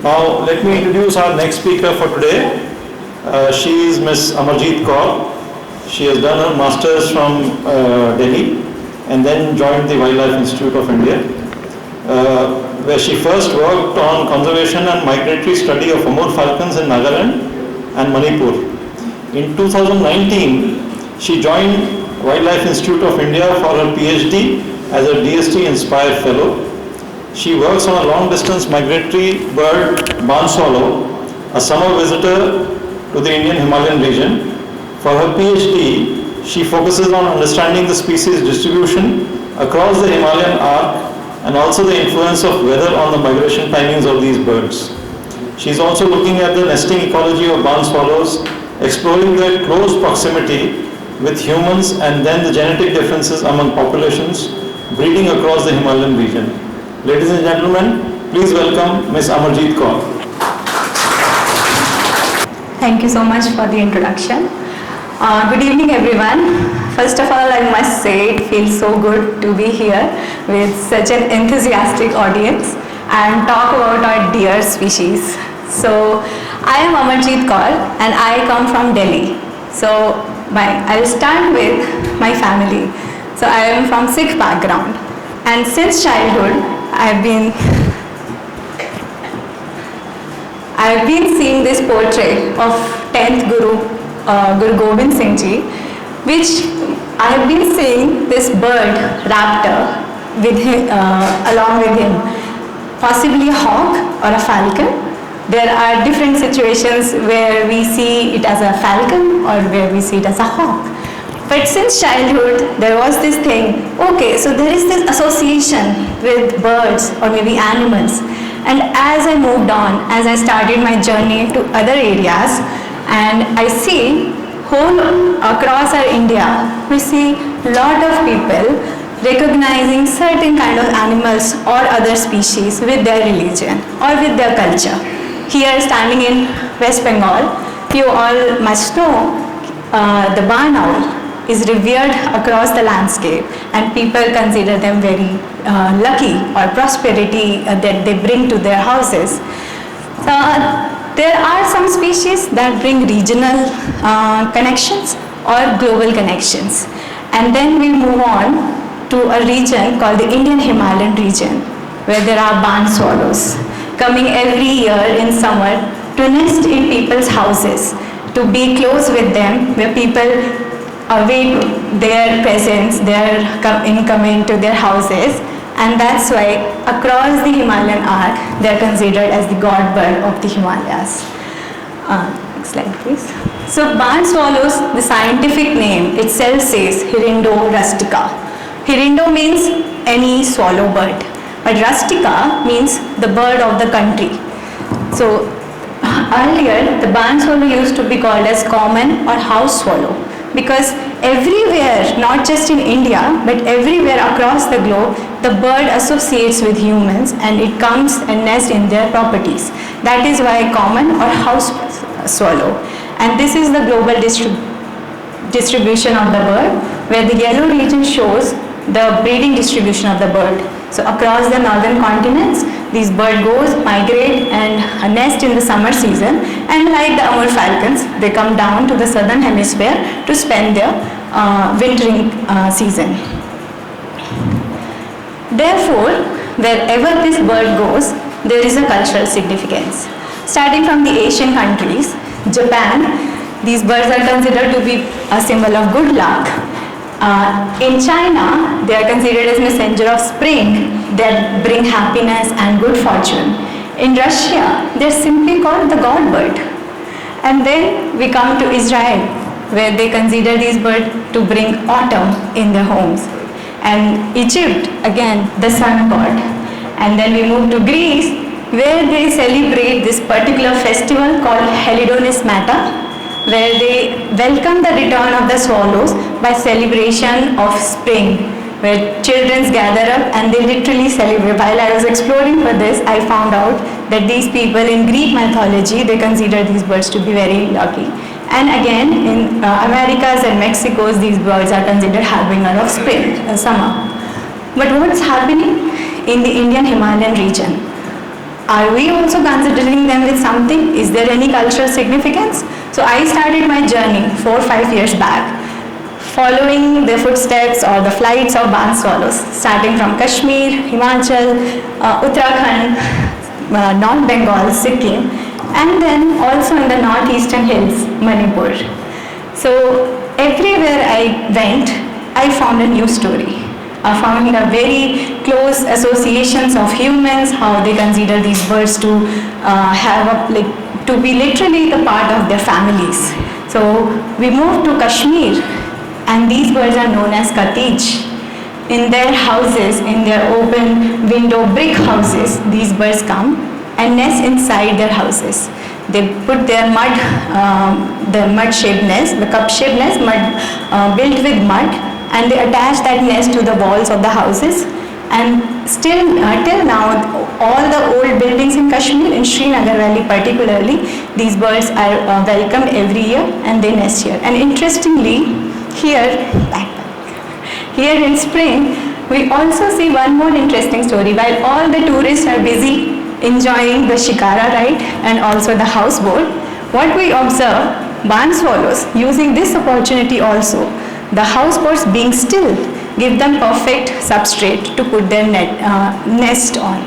Now, let me introduce our next speaker for today. She is Ms. Amarjeet Kaur. She has done her master's from Delhi and then joined the Wildlife Institute of India, where she first worked on conservation and migratory study of Amur falcons in Nagaland and Manipur. In 2019, she joined Wildlife Institute of India for her PhD as a DST Inspired Fellow. She works on a long-distance migratory bird, barn swallow, a summer visitor to the Indian Himalayan region. For her PhD, she focuses on understanding the species distribution across the Himalayan arc and also the influence of weather on the migration timings of these birds. She is also looking at the nesting ecology of barn swallows, exploring their close proximity with humans and then the genetic differences among populations breeding across the Himalayan region. Ladies and gentlemen, please welcome Ms. Amarjeet Kaur. Thank you so much for the introduction. Good evening, everyone. First of all, I must say it feels so good to be here with such an enthusiastic audience and talk about our dear species. So, I am Amarjeet Kaur and I come from Delhi. So, I will start with my family. So, I am from Sikh background and since childhood, I've been seeing this portrait of 10th Guru, Guru Gobind Singh Ji, which I have been seeing this bird, raptor, with him, along with him, possibly a hawk or a falcon. There are different situations where we see it as a falcon or where we see it as a hawk. But since childhood, there was this thing, okay, so there is this association with birds or maybe animals. And as I moved on, as I started my journey to other areas, and I see whole across our India, we see a lot of people recognizing certain kind of animals or other species with their religion or with their culture. Here, standing in West Bengal, you all must know the barn owl is revered across the landscape and people consider them very lucky or prosperity that they bring to their houses. There are some species that bring regional connections or global connections. And then we move on to a region called the Indian Himalayan region, where there are barn swallows coming every year in summer to nest in people's houses, to be close with them, where people await their presence, their incoming to their houses, and that's why across the Himalayan arc they are considered as the god bird of the Himalayas. Next slide please. So barn swallows, the scientific name itself says Hirundo rustica. Hirundo means any swallow bird, but rustica means the bird of the country. So earlier the barn swallow used to be called as common or house swallow, because everywhere, not just in India, but everywhere across the globe, the bird associates with humans and it comes and nests in their properties. That is why common or house swallow. And this is the global distribution of the bird, where the yellow region shows the breeding distribution of the bird. So across the northern continents, these birds migrate and nest in the summer season, and like the Amur falcons, they come down to the southern hemisphere to spend their wintering season. Therefore, wherever this bird goes, there is a cultural significance. Starting from the Asian countries, Japan, these birds are considered to be a symbol of good luck. In China, they are considered as messenger of spring that bring happiness and good fortune. In Russia, they are simply called the god bird. And then we come to Israel, where they consider these birds to bring autumn in their homes. And Egypt, again, the sun god. And then we move to Greece, where they celebrate this particular festival called Helidonismata, where they welcome the return of the swallows by celebration of spring, where children gather up and they literally celebrate. While I was exploring for this, I found out that these people in Greek mythology, they consider these birds to be very lucky. And again, in Americas and Mexico's, these birds are considered harbinger of spring, summer. But what's happening in the Indian Himalayan region? are we also considering them with something? Is there any cultural significance? So I started my journey 4 or 5 years back, following the footsteps or the flights of barn swallows, starting from Kashmir, Himachal, Uttarakhand, North Bengal, Sikkim, and then also in the northeastern hills, Manipur. So everywhere I went, I found a new story. I found a very close associations of humans, how they consider these birds to to be literally the part of their families. So we moved to Kashmir, and these birds are known as katij. In their houses, in their open window brick houses, these birds come and nest inside their houses. They put their mud, the mud-shaped nest, the cup-shaped nest, built with mud, and they attach that nest to the walls of the houses. And still, till now, all the old buildings in Kashmir, in Srinagar Valley particularly, these birds are welcomed every year and they nest here. And interestingly, here in spring, we also see one more interesting story. While all the tourists are busy enjoying the shikara ride and also the houseboat, what we observe, barn swallows using this opportunity also, the houseboats being still, give them perfect substrate to put their nest on.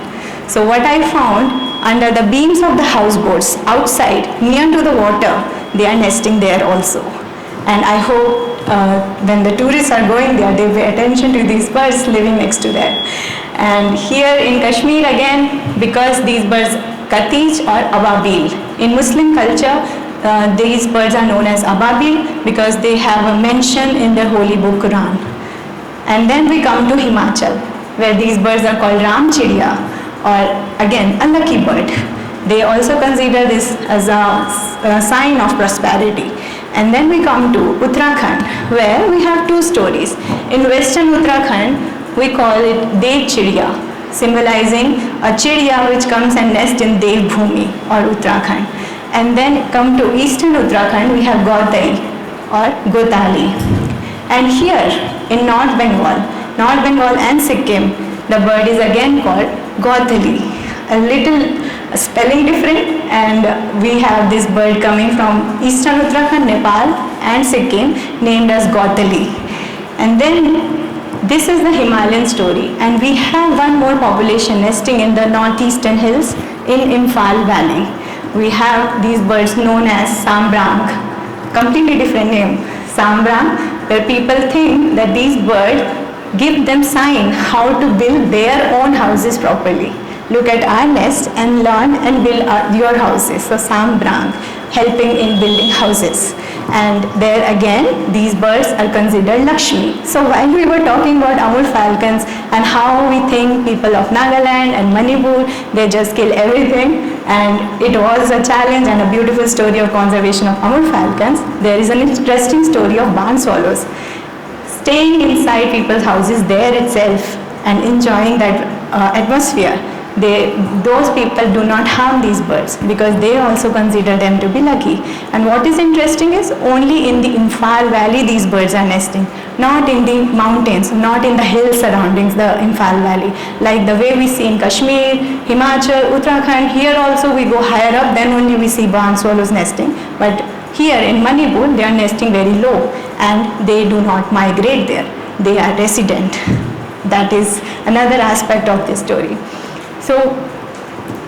So what I found, under the beams of the houseboats outside, near to the water, they are nesting there also. And I hope when the tourists are going there, they pay attention to these birds living next to them. And here in Kashmir again, because these birds, katij or ababil, in Muslim culture, these birds are known as ababil because they have a mention in the holy book Quran. And then we come to Himachal, where these birds are called Ram Chidiya, or again a lucky bird. They also consider this as a sign of prosperity. And then we come to Uttarakhand, where we have two stories. In western Uttarakhand, we call it Dev Chidiya, symbolizing a chidiya which comes and nests in Dev Bhumi or Uttarakhand. And then come to eastern Uttarakhand, we have Gautai or Gotali. And here in North Bengal and Sikkim, the bird is again called Gautali. A little spelling different, and we have this bird coming from eastern Uttarakhand, Nepal and Sikkim, named as Gautali. And then this is the Himalayan story, and we have one more population nesting in the northeastern hills in Imphal Valley. We have these birds known as Sambrang, completely different name, Sambrang, where people think that these birds give them sign how to build their own houses properly. Look at our nest and learn and build your houses. So Sambrang, helping in building houses. And there again, these birds are considered Lakshmi. So while we were talking about Amur falcons and how we think people of Nagaland and Manipur, they just kill everything, and it was a challenge and a beautiful story of conservation of Amur falcons, there is an interesting story of barn swallows staying inside people's houses there itself and enjoying that atmosphere. Those people do not harm these birds because they also consider them to be lucky. And what is interesting is only in the Imphal Valley these birds are nesting, not in the mountains, not in the hill surroundings, the Imphal Valley. Like the way we see in Kashmir, Himachal, Uttarakhand, here also we go higher up, then only we see barn swallows nesting. But here in Manipur, they are nesting very low and they do not migrate there. They are resident. That is another aspect of this story. So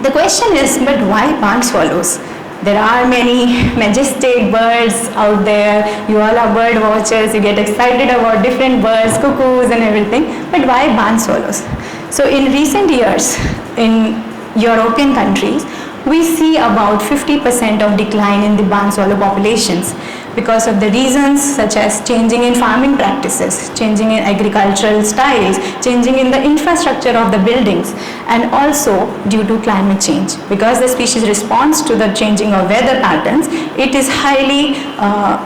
the question is, but why barn swallows? There are many majestic birds out there. You all are bird watchers. You get excited about different birds, cuckoos and everything. But why barn swallows? So in recent years, in European countries, we see about 50% of decline in the barn swallow populations because of the reasons such as changing in farming practices, changing in agricultural styles, changing in the infrastructure of the buildings, and also due to climate change. Because the species responds to the changing of weather patterns, it is highly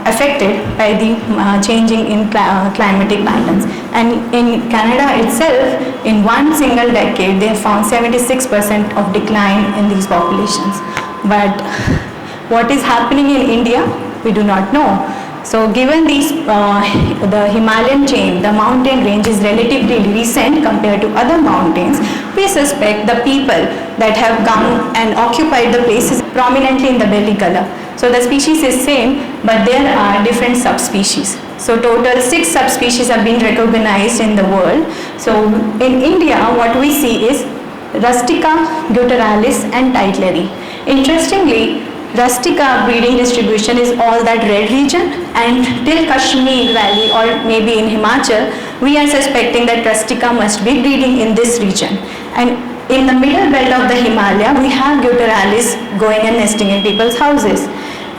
affected by the changing in climatic patterns. And in Canada itself, in one single decade, they have found 76% of decline in these populations. But what is happening in India? We do not know. So given these, the Himalayan chain, the mountain range is relatively recent compared to other mountains, we suspect the people that have come and occupied the places prominently in the belly color. So the species is same, but there are different subspecies. So total 6 subspecies have been recognized in the world. So in India, what we see is Rustica, Gutteralis and Tytleri. Interestingly, Rustica breeding distribution is all that red region, and till Kashmir valley or maybe in Himachal, we are suspecting that Rustica must be breeding in this region. And in the middle belt of the Himalaya, we have Gutteralis going and nesting in people's houses.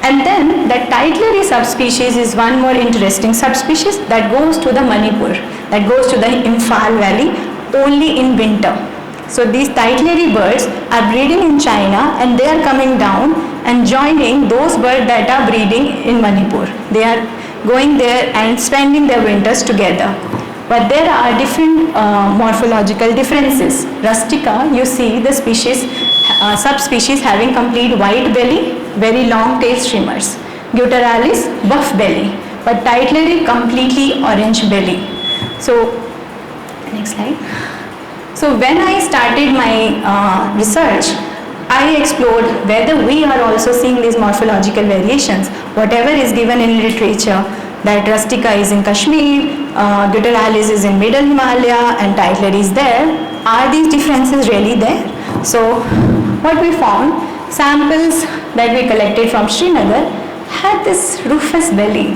And then the Tytleri subspecies is one more interesting subspecies that goes to the Manipur, that goes to the Imphal valley only in winter. So these Tytleri birds are breeding in China, and they are coming down and joining those birds that are breeding in Manipur. They are going there and spending their winters together. But there are different morphological differences. Rustica, you see the species, subspecies having complete white belly, very long tail streamers. Gutteralis, buff belly, but Tytleri completely orange belly. So, next slide. So when I started my research, I explored whether we are also seeing these morphological variations. Whatever is given in literature, that Rustica is in Kashmir, Gutteralis is in Middle Himalaya and Tytleri is there. Are these differences really there? So what we found, samples that we collected from Srinagar had this rufous belly,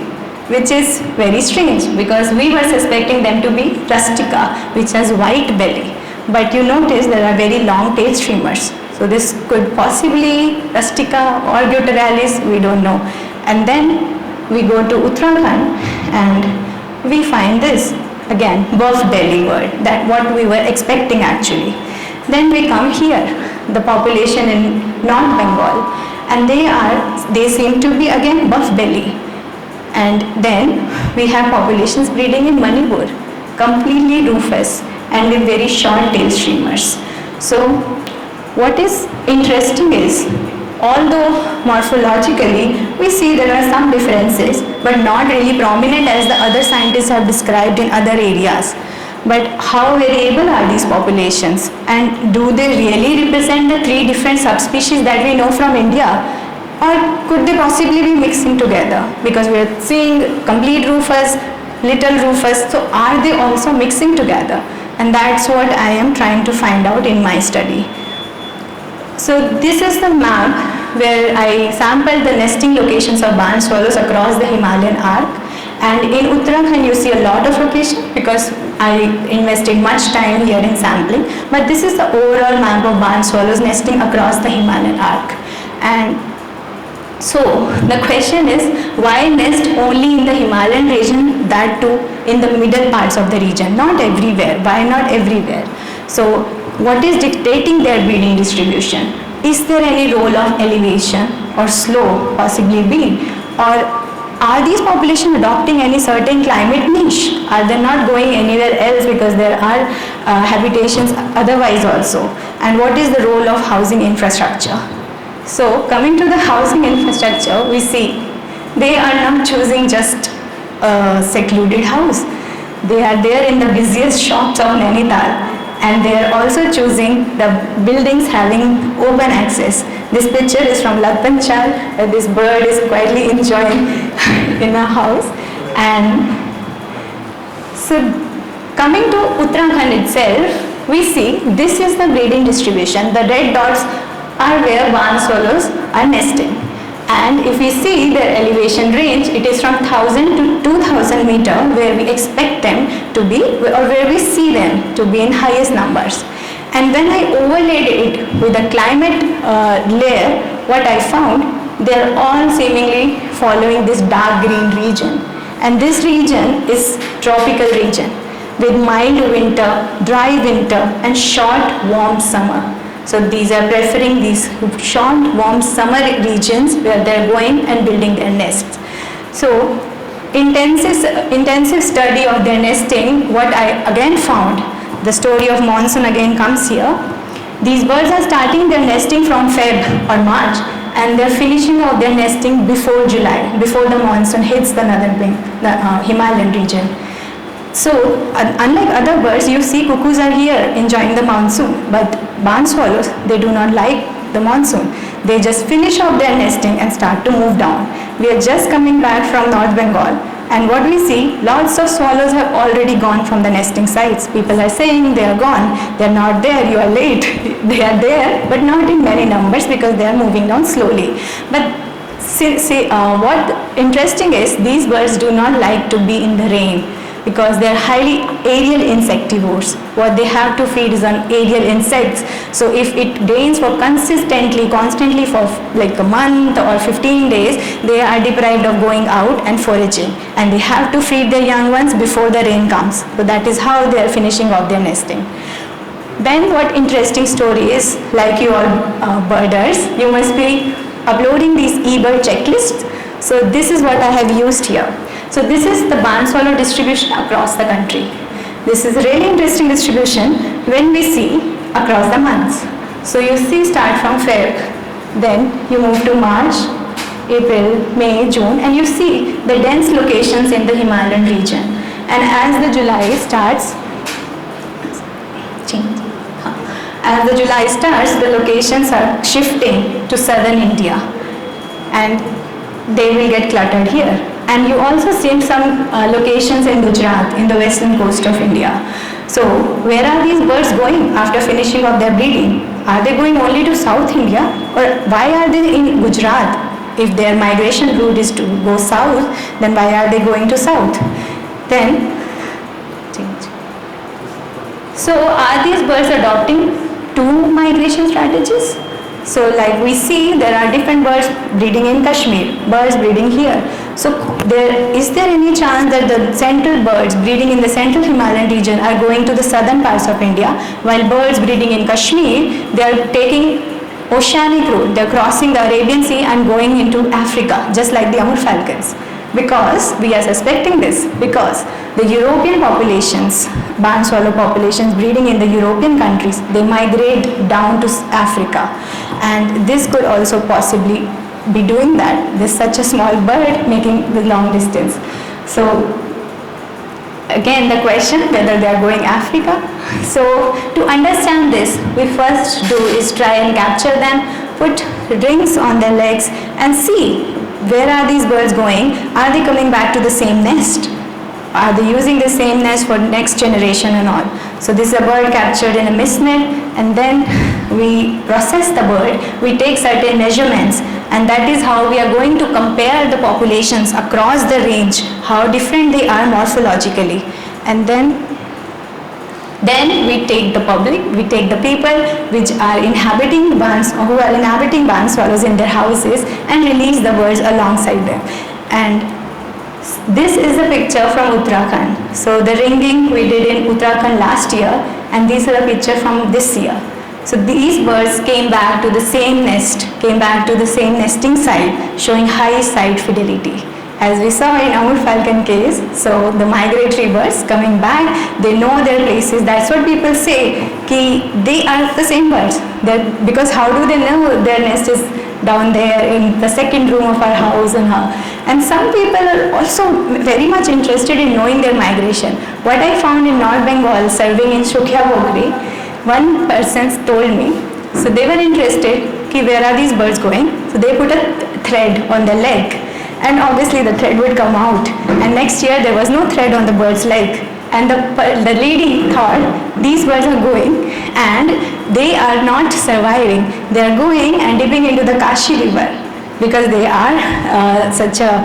which is very strange because we were suspecting them to be Rustica, which has white belly. But you notice there are very long tail streamers. So this could possibly Rustica or Gutteralis, we don't know. And then we go to Uttarakhand and we find this, again, buff belly bird, that what we were expecting actually. Then we come here, the population in North Bengal, and they seem to be again buff belly. And then we have populations breeding in Manipur, completely rufous and with very short tail streamers. So what is interesting is, although morphologically we see there are some differences, but not really prominent as the other scientists have described in other areas. But how variable are these populations, and do they really represent the 3 different subspecies that we know from India, or could they possibly be mixing together? Because we are seeing complete rufous, little rufous, so are they also mixing together? And that's what I am trying to find out in my study. So this is the map where I sampled the nesting locations of barn swallows across the Himalayan arc. And in Uttarakhand you see a lot of locations because I invested much time here in sampling. But this is the overall map of barn swallows nesting across the Himalayan arc. And so the question is, why nest only in the Himalayan region, that too in the middle parts of the region, not everywhere? Why not everywhere? So what is dictating their breeding distribution? Is there any role of elevation or slope possibly be? Or are these populations adopting any certain climate niche? Are they not going anywhere else because there are habitations otherwise also? And what is the role of housing infrastructure? So coming to the housing infrastructure, we see they are not choosing just a secluded house. They are there in the busiest shops of Nainital, and they are also choosing the buildings having open access. This picture is from Latpanchal, where this bird is quietly enjoying in a house. And so coming to Uttarakhand itself, we see this is the breeding distribution. The red dots are where barn swallows are nesting. And if we see their elevation range, it is from 1000 to 2000 meter where we expect them to be, or where we see them to be in highest numbers. And when I overlaid it with a climate layer, what I found, they are all seemingly following this dark green region. And this region is tropical region with mild winter, dry winter and short warm summer. So these are preferring these short warm summer regions where they are going and building their nests. So intensive study of their nesting, what I again found, the story of monsoon again comes here. These birds are starting their nesting from Feb or March, and they're finishing off their nesting before July, before the monsoon hits the northern wing, the Himalayan region. So unlike other birds, you see cuckoos are here enjoying the monsoon, but barn swallows, they do not like the monsoon. They just finish off their nesting and start to move down. We are just coming back from North Bengal, and what we see, lots of swallows have already gone from the nesting sites. People are saying they are gone, they are not there, you are late. They are there, but not in many numbers because they are moving down slowly. But what interesting is, these birds do not like to be in the rain because they are highly aerial insectivores. What they have to feed is on aerial insects. So if it rains for constantly for like a month or 15 days, they are deprived of going out and foraging, and they have to feed their young ones before the rain comes. So that is how they are finishing off their nesting. Then what interesting story is, like you all birders, you must be uploading these eBird checklists. So this is what I have used here. So this is the barn swallow distribution across the country. This is a really interesting distribution when we see across the months. So you see start from Feb, then you move to March, April, May, June, and you see the dense locations in the Himalayan region. And as the July starts, the locations are shifting to southern India, and they will get cluttered here. And you also see some locations in Gujarat, in the western coast of India. So where are these birds going after finishing off their breeding? Are they going only to South India, or why are they in Gujarat? If their migration route is to go south, then why are they going to south? Then, so are these birds adopting two migration strategies? So like we see, there are different birds breeding in Kashmir, birds breeding here. So is there any chance that the central birds breeding in the central Himalayan region are going to the southern parts of India, while birds breeding in Kashmir, they are taking oceanic route, they are crossing the Arabian Sea and going into Africa, just like the Amur falcons? Because we are suspecting this, because the European populations, barn swallow populations breeding in the European countries, they migrate down to Africa, and this could also possibly be doing that. There's such a small bird making the long distance. So again the question whether they are going Africa. So to understand this, we first do is try and capture them, put rings on their legs and see where are these birds going. Are they coming back to the same nest? Are they using the same nest for next generation and all? So this is a bird captured in a mist net, and then we process the bird, we take certain measurements, and that is how we are going to compare the populations across the range, how different they are morphologically. And then we take the public, we take the people which are inhabiting barns, or who are inhabiting barn swallows in their houses, and release the birds alongside them. And this is a picture from Uttarakhand. So the ringing we did in Uttarakhand last year, and these are a picture from this year. So these birds came back to the same nest, came back to the same nesting site, showing high site fidelity. As we saw in Amur falcon case, so the migratory birds coming back, they know their places. That's what people say, ki they are the same birds. Because how do they know their nest is down there in the second room of our house and how? And some people are also very much interested in knowing their migration. What I found in North Bengal, serving in Shukya Bokri, one person told me, so they were interested, ki where are these birds going? So they put a thread on their leg, and obviously the thread would come out, and next year there was no thread on the bird's leg, and the lady thought these birds are going and they are not surviving, they are going and dipping into the Kashi river, because they are such a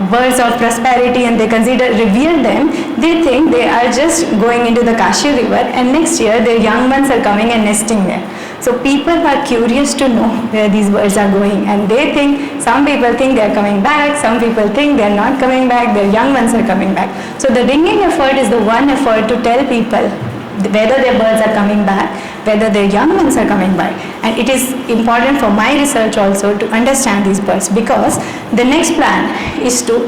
birds of prosperity, and they revere them. They think they are just going into the Kashi river, and next year their young ones are coming and nesting there. So people are curious to know where these birds are going, and they think, some people think they are coming back, some people think they are not coming back, their young ones are coming back. So the ringing effort is the one effort to tell people whether their birds are coming back, whether their young ones are coming back. And it is important for my research also to understand these birds, because the next plan is to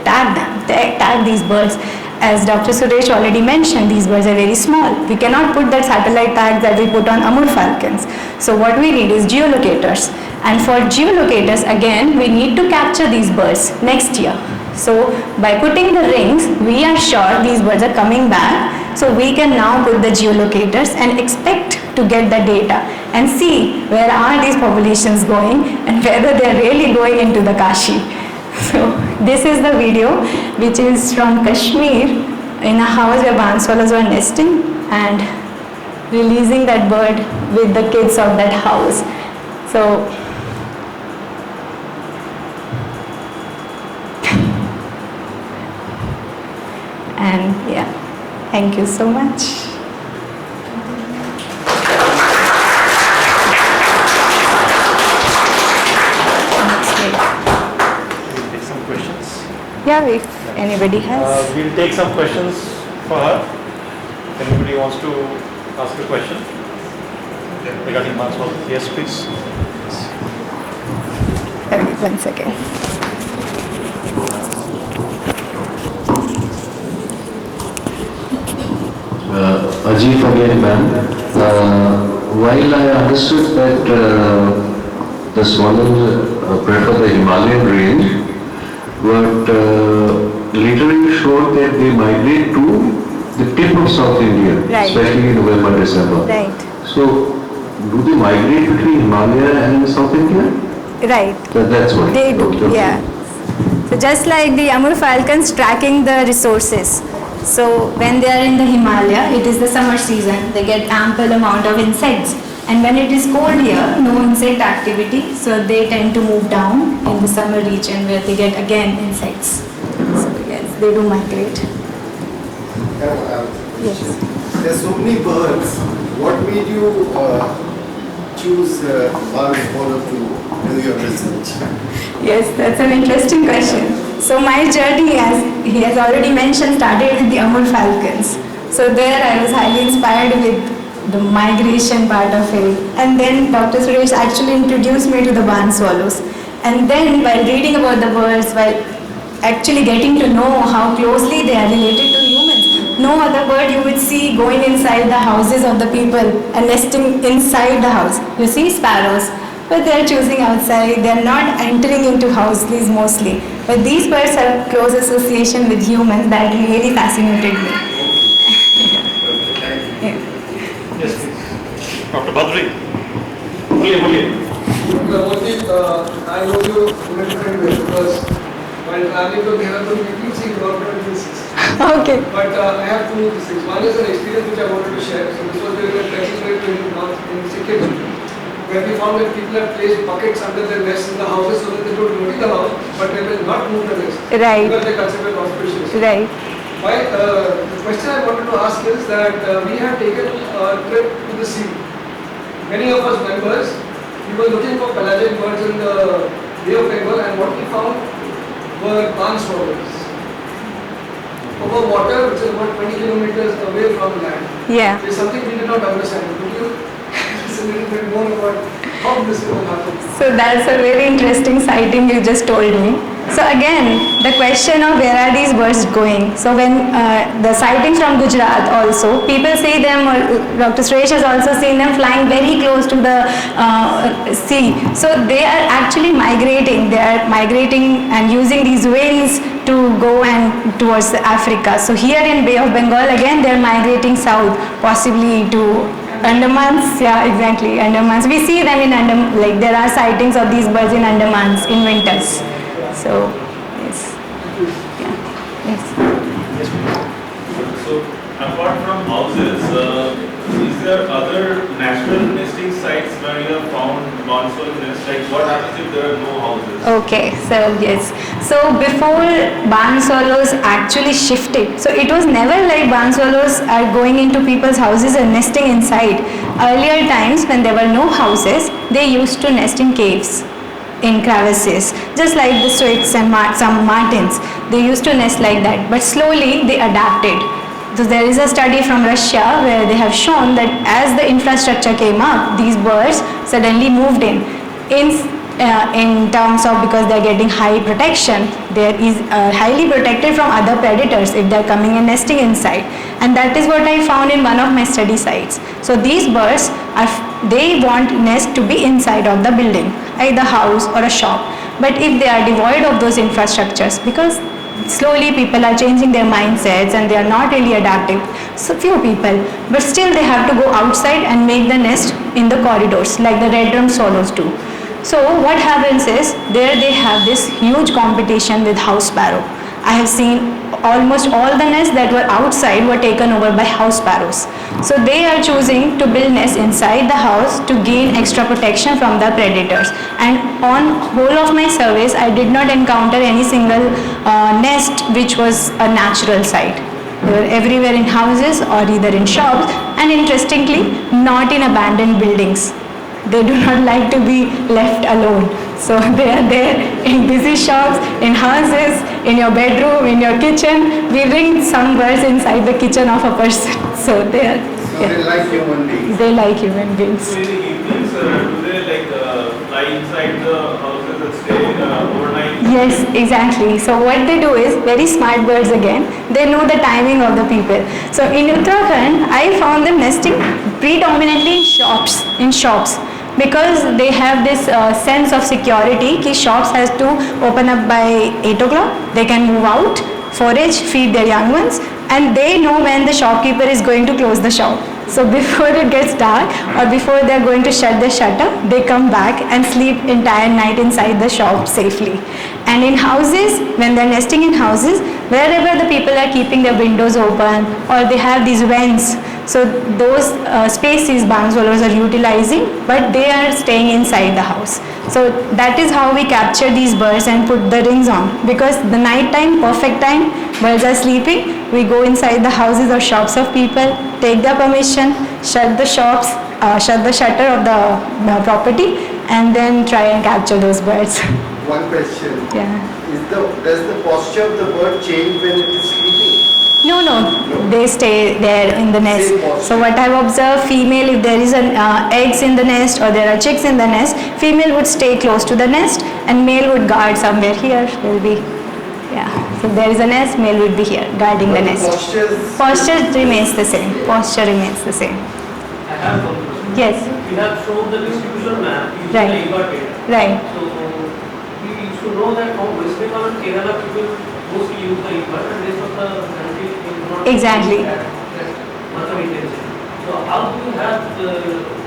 tag them, tag these birds. As Dr. Suresh already mentioned, these birds are very small. We cannot put that satellite tag that we put on Amur falcons. So what we need is geolocators. And for geolocators, again, we need to capture these birds next year. So by putting the rings, we are sure these birds are coming back So we can now put the geolocators and expect to get the data and see where are these populations going and whether they are really going into the Kashi. So this is the video which is from Kashmir in a house where barn swallows were nesting and releasing that bird with the kids of that house. So and yeah, thank you so much. We'll take some questions. Yeah, if anybody has. We'll take some questions for her. If anybody wants to ask a question regarding Banswal. Yes, please. Okay, 1 second. Ajif again, ma'am. While I understood that the swallows prefer the Himalayan range, but later you showed that they migrate to the tip of South India, Right. especially in November, December. Right. So, do they migrate between Himalaya and South India? Right. That's what. They do, Okay. yeah. So just like the Amur falcons tracking the resources. So when they are in the Himalaya, it is the summer season. They get ample amount of insects. And when it is cold here, no insect activity. So they tend to move down in the summer region where they get again insects. So yes, they do migrate. Yes. There's so many birds. What made you choose barn swallow to do your research? Yes, that's an interesting question. So my journey, as he has already mentioned, started with the Amur falcons. So there I was highly inspired with the migration part of it. And then Dr. Suresh actually introduced me to the barn swallows. And then while reading about the birds, while actually getting to know how closely they are related to humans, no other bird you would see going inside the houses of the people and nesting inside the house. You see sparrows, but they are choosing outside. They are not entering into houses mostly. But these birds have close association with humans that really fascinated me. Yeah. Yes, please. Dr. Badri. Boliye. Motif, I know you very well because while traveling to Dehradun, we keep seeing government things. Okay. But I have two things. One is an experience which I wanted to share. So this was during a trekking trip in Sikkim, where we found that people had placed buckets under their nests in the houses so that they don't dirty the house, but they will not move the nest. Right. Because they consider it auspicious. Right. The question I wanted to ask is that we had taken a trip to the sea. Many of us members, we were looking for pelagic birds in the Bay of Bengal, and what we found were barn swallows over water, which is about 20 kilometers away from land. Yeah. It's something we did not understand. Could you just a little bit more about how this will happen? So that's a very interesting sighting you just told me. So again, the question of where are these birds going? So when the sightings from Gujarat also, people see them, or Dr. Suresh has also seen them flying very close to the sea. So they are actually migrating. They are migrating and using these wings to go and towards Africa. So here in Bay of Bengal again, they are migrating south, possibly to Andamans. Yeah, exactly, Andamans. We see them in Andamans. Like there are sightings of these birds in Andamans in winters. So, yes. Yeah. Yes. So, apart from houses, is there other natural nesting sites where you have found barn swallow nests? Like what happens if there are no houses? Okay, so yes. So before barn swallows actually shifted, so it was never like barn swallows are going into people's houses and nesting inside. Earlier times when there were no houses, they used to nest in caves, in crevices, just like the swifts and some martins. They used to nest like that, but slowly they adapted. So there is a study from Russia where they have shown that as the infrastructure came up, these birds suddenly moved in terms of, because they are getting high protection, they are highly protected from other predators if they are coming and nesting inside. And that is what I found in one of my study sites. So these birds they want nest to be inside of the building, either house or a shop. But if they are devoid of those infrastructures, because slowly people are changing their mindsets and they are not really adapting. So few people, but still they have to go outside and make the nest in the corridors like the red-rumped swallows do. So what happens is there they have this huge competition with house sparrow. I have seen almost all the nests that were outside were taken over by house sparrows. So they are choosing to build nests inside the house to gain extra protection from the predators. And on whole of my surveys, I did not encounter any single nest which was a natural site. They were everywhere in houses or either in shops, and interestingly, not in abandoned buildings. They do not like to be left alone. So they are there in busy shops, in houses, in your bedroom, in your kitchen. We bring some birds inside the kitchen of a person. So they are. So they like human beings. They like human beings. So in the evenings, do they like lie inside the houses and stay overnight? Yes, exactly. So what they do is, very smart birds again, they know the timing of the people. So in Uttarakhand, I found them nesting predominantly in shops. Because they have this sense of security कि shops has to open up by 8 o'clock, they can move out, forage, feed their young ones, and they know when the shopkeeper is going to close the shop. So before it gets dark or before they are going to shut the shutter, they come back and sleep entire night inside the shop safely. And in houses, when they are nesting in houses, wherever the people are keeping their windows open or they have these vents, so those spaces barn swallows are utilizing, but they are staying inside the house. So that is how we capture these birds and put the rings on. Because the night time, perfect time, birds are sleeping, we go inside the houses or shops of people, take their permission, shut the shops, shut the shutter of the property, and then try and capture those birds. One question. Yeah. Does the posture of the bird change when it is sleeping? No, they stay there in the nest. Same posture. So what I've observed, female, if there is an eggs in the nest or there are chicks in the nest, female would stay close to the nest and male would guard somewhere here. Will be, yeah. So if there is a nest, male would be here guarding the nest. Posture remains the same. Posture remains the same. I have one question. Yes. We have shown the distribution map using Right. the IVA data. Right. So we should know that from West Bengal and Kerala people mostly use the IVA and rest of the country is not Exactly. using that much of intention. So how do you have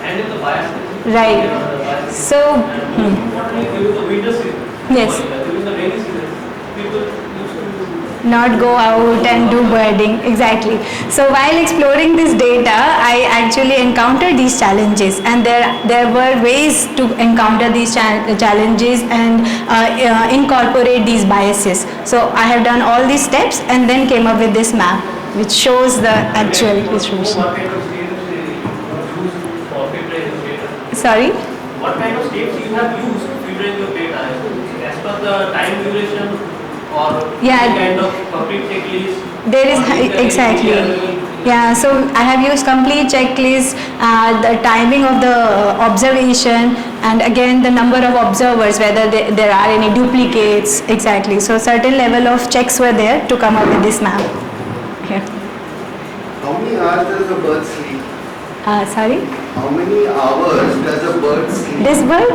handle the bias? Right. Bias. So, And what we during the winter season? Yes. During the rainy season, people used to not go out and do birding. Exactly. So while exploring this data, I actually encountered these challenges, and there were ways to encounter these challenges and incorporate these biases. So I have done all these steps and then came up with this map which shows the actual distribution. what kind of steps you use for filtering your data? Sorry? What kind of steps you have used to filter your data as per the time duration or Yeah. any kind of public checklist? There is or the exactly. available? Yeah, so I have used complete checklist, the timing of the observation, and again the number of observers, whether there are any duplicates. Exactly. So certain level of checks were there to come up with this map. Here. How many hours does a bird sleep? Sorry, How many hours does a bird sleep? this bird.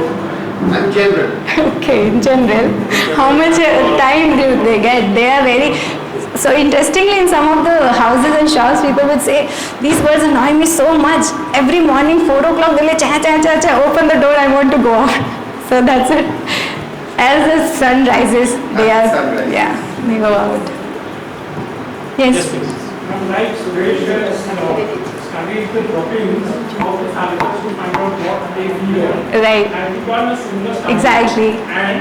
In general. Okay, in general, how much time do they get? They are very. So interestingly, in some of the houses and shops, people would say, these birds annoy me so much. Every morning, 4 o'clock, they'll cha cha cha cha, open the door, I want to go out. So that's it. As the sun rises, they are, As the sun rises. yeah, they go out. Yes. From like Suresh has studied the droppings of the falcons to find out what they fear. Right. And we got a similar study. Exactly. And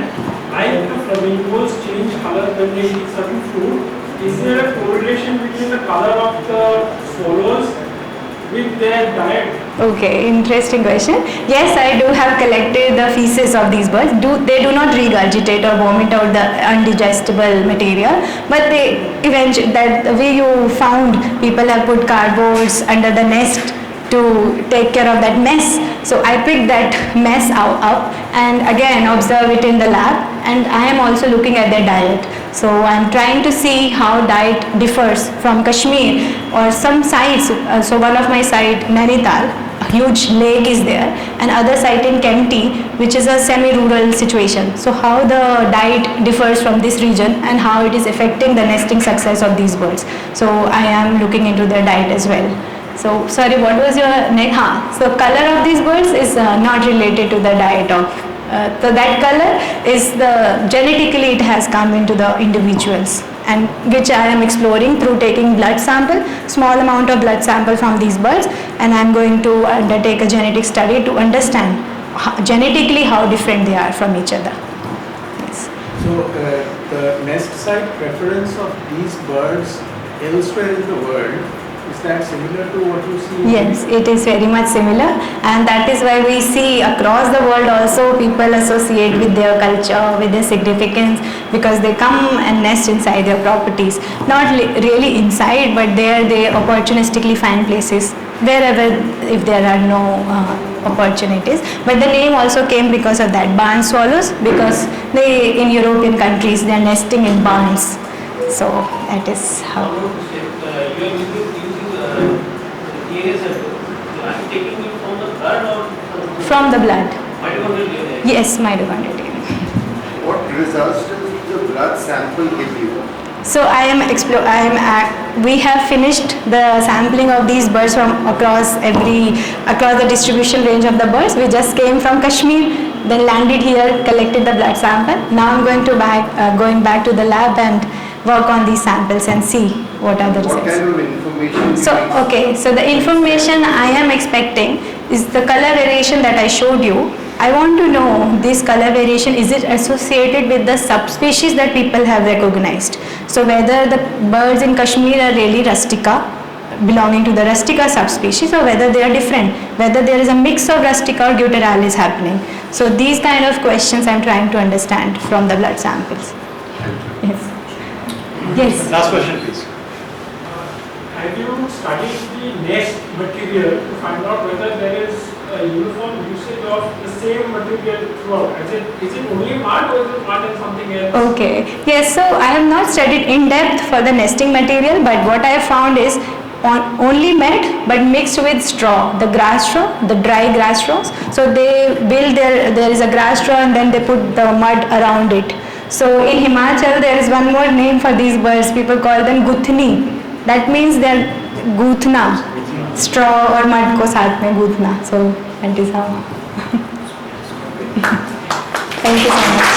like the flamingos change color when they eat certain food, is there a correlation between the color of the swallows with their diet? Okay, interesting question. Yes, I do have collected the feces of these birds. They do not regurgitate or vomit out the undigestible material, but they eventually, that the way you found, people have put cardboards under the nest to take care of that mess. So I picked that mess up and again observe it in the lab, and I am also looking at their diet. So I'm trying to see how diet differs from Kashmir or some sites. So one of my site, Nainital, a huge lake is there, and other site in Kempty, which is a semi-rural situation. So how the diet differs from this region and how it is affecting the nesting success of these birds. So I am looking into their diet as well. So sorry, what was your name? So color of these birds is not related to the diet of. So that color is the genetically it has come into the individuals, and which I am exploring through taking blood sample, small amount of blood sample from these birds, and I am going to undertake a genetic study to understand genetically how different they are from each other. Yes. So the nest site preference of these birds elsewhere in the world, is that similar to what you see? Yes, it is very much similar, and that is why we see across the world also people associate with their culture, with their significance, because they come and nest inside their properties. Not really inside, but there they opportunistically find places wherever if there are no opportunities. But the name also came because of that, barn swallows, because they in European countries they are nesting in barns. So that is how. You are using DNA sample. Are you taking it from the blood or From the blood. mitochondrial DNA? Yes, mitochondrial DNA. What results does the blood sample give you? So we have finished the sampling of these birds from across the distribution range of the birds. We just came from Kashmir, then landed here, collected the blood sample. Now I'm going back to the lab and work on these samples and see what are the results. What kind of information? So the information I am expecting is the color variation that I showed you. I want to know this color variation, is it associated with the subspecies that people have recognized? So whether the birds in Kashmir are really rustica, belonging to the rustica subspecies, or whether they are different, whether there is a mix of rustica or gutturale is happening. So these kind of questions I am trying to understand from the blood samples. Yes. Yes. Last question, please. Have you studied the nest material to find out whether there is a uniform usage of the same material throughout? Is it only mud or is it mud and something else? Okay. Yes, so I have not studied in depth for the nesting material, but what I have found is only mud but mixed with straw, the grass straw, the dry grass straws. So they build there is a grass straw and then they put the mud around it. So in Himachal there is one more name for these birds, people call them guthni. That means they are guthna, straw or mud ko saath mein guthna. So that is how. Thank you so much.